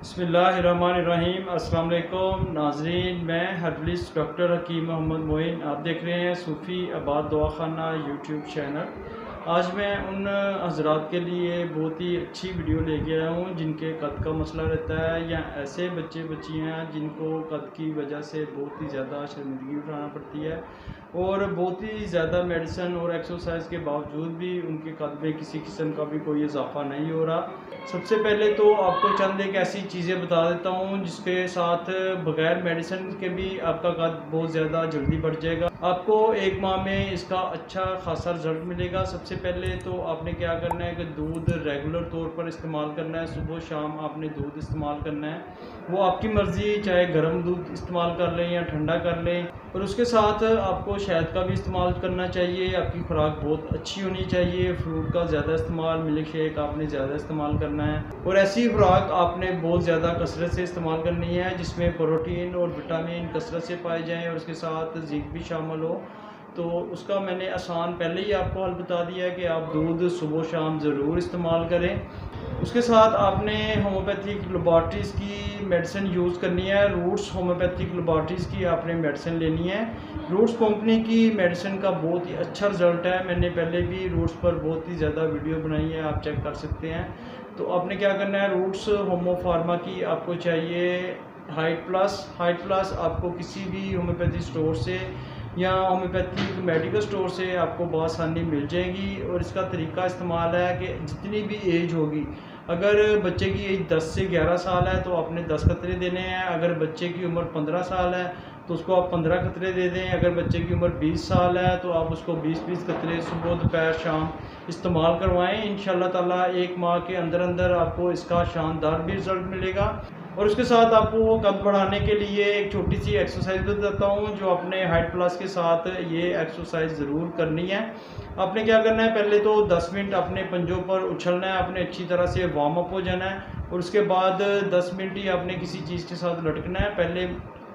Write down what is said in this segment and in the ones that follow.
बिस्मिल्लाहिर्रहमानिर्रहीम। अस्सलाम वालेकुम नाज़रीन, मैं हर्बलिस्ट डॉक्टर हकीम मोहम्मद मोइन। आप देख रहे हैं सूफ़ी आबाद दवाखाना यूट्यूब चैनल। आज मैं उन हज़रात के लिए बहुत ही अच्छी वीडियो लेके आया हूँ जिनके कद का मसला रहता है, या ऐसे बच्चे बच्चियाँ जिनको कद की वजह से बहुत ही ज़्यादा शर्मिंदगी उठाना पड़ती है और बहुत ही ज़्यादा मेडिसिन और एक्सरसाइज के बावजूद भी उनके कद में किसी किस्म का भी कोई इजाफा नहीं हो रहा। सबसे पहले तो आपको चंद एक ऐसी चीज़ें बता देता हूँ जिसके साथ बगैर मेडिसिन के भी आपका कद बहुत ज़्यादा जल्दी बढ़ जाएगा। आपको एक माह में इसका अच्छा खासा रिजल्ट मिलेगा। सबसे पहले तो आपने क्या करना है कि दूध रेगुलर तौर पर इस्तेमाल करना है। सुबह शाम आपने दूध इस्तेमाल करना है, वो आपकी मर्ज़ी, चाहे गर्म दूध इस्तेमाल कर लें या ठंडा कर लें। और उसके साथ आपको शहद का भी इस्तेमाल करना चाहिए। आपकी खुराक बहुत अच्छी होनी चाहिए। फ्रूट का ज़्यादा इस्तेमाल, मिल्क शेक आपने ज़्यादा इस्तेमाल करना है और ऐसी खुराक आपने बहुत ज़्यादा कसरत से इस्तेमाल करनी है जिसमें प्रोटीन और विटामिन कसरत से पाए जाएँ और उसके साथ जिंक भी शामिल हो। तो उसका मैंने आसान पहले ही आपको हल बता दिया है कि आप दूध सुबह शाम ज़रूर इस्तेमाल करें। उसके साथ आपने होम्योपैथिक लेबॉरेटरीज़ की मेडिसिन यूज़ करनी है। रूट्स होम्योपैथिक लेबॉरेटरीज़ की आपने मेडिसिन लेनी है। रूट्स कंपनी की मेडिसिन का बहुत ही अच्छा रिज़ल्ट है। मैंने पहले भी रूट्स पर बहुत ही ज़्यादा वीडियो बनाई है, आप चेक कर सकते हैं। तो आपने क्या करना है, रूट्स होम्यो फार्मा की आपको चाहिए हाइट प्लस आपको किसी भी होम्योपैथी स्टोर से या होम्योपैथिक मेडिकल स्टोर से आपको बआसानी मिल जाएगी। और इसका तरीका इस्तेमाल है कि जितनी भी एज होगी, अगर बच्चे की एज 10 से 11 साल है तो आपने 10 कतरे देने हैं। अगर बच्चे की उम्र 15 साल है तो उसको आप 15 कतरे दे दें। अगर बच्चे की उम्र 20 साल है तो आप उसको 20-20 कतरे सुबह दोपहर शाम इस्तेमाल करवाएं। इंशाल्लाह ताला एक माह के अंदर अंदर आपको इसका शानदार भी रिज़ल्ट मिलेगा। और उसके साथ आपको कद बढ़ाने के लिए एक छोटी सी एक्सरसाइज बताता हूँ जो अपने हाइट प्लस के साथ ये एक्सरसाइज ज़रूर करनी है। आपने क्या करना है, पहले तो 10 मिनट अपने पंजों पर उछलना है, आपने अच्छी तरह से वार्म अप हो जाना है और उसके बाद 10 मिनट ही आपने किसी चीज़ के साथ लटकना है। पहले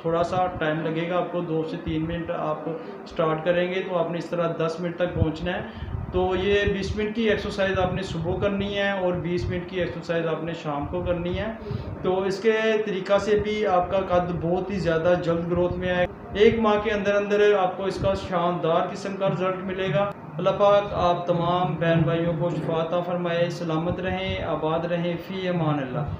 थोड़ा सा टाइम लगेगा आपको, 2 से 3 मिनट आप स्टार्ट करेंगे तो आपने इस तरह 10 मिनट तक पहुंचना है। तो ये 20 मिनट की एक्सरसाइज आपने सुबह करनी है और 20 मिनट की एक्सरसाइज आपने शाम को करनी है। तो इसके तरीक़ा से भी आपका कद बहुत ही ज़्यादा जल्द ग्रोथ में आएगा। एक माह के अंदर अंदर आपको इसका शानदार किस्म का रिजल्ट मिलेगा। अल्लाह पाक आप तमाम बहन भाइयों को शिफा अता फरमाए। सलामत रहें, आबाद रहें, फ़ी अमान अल्लाह।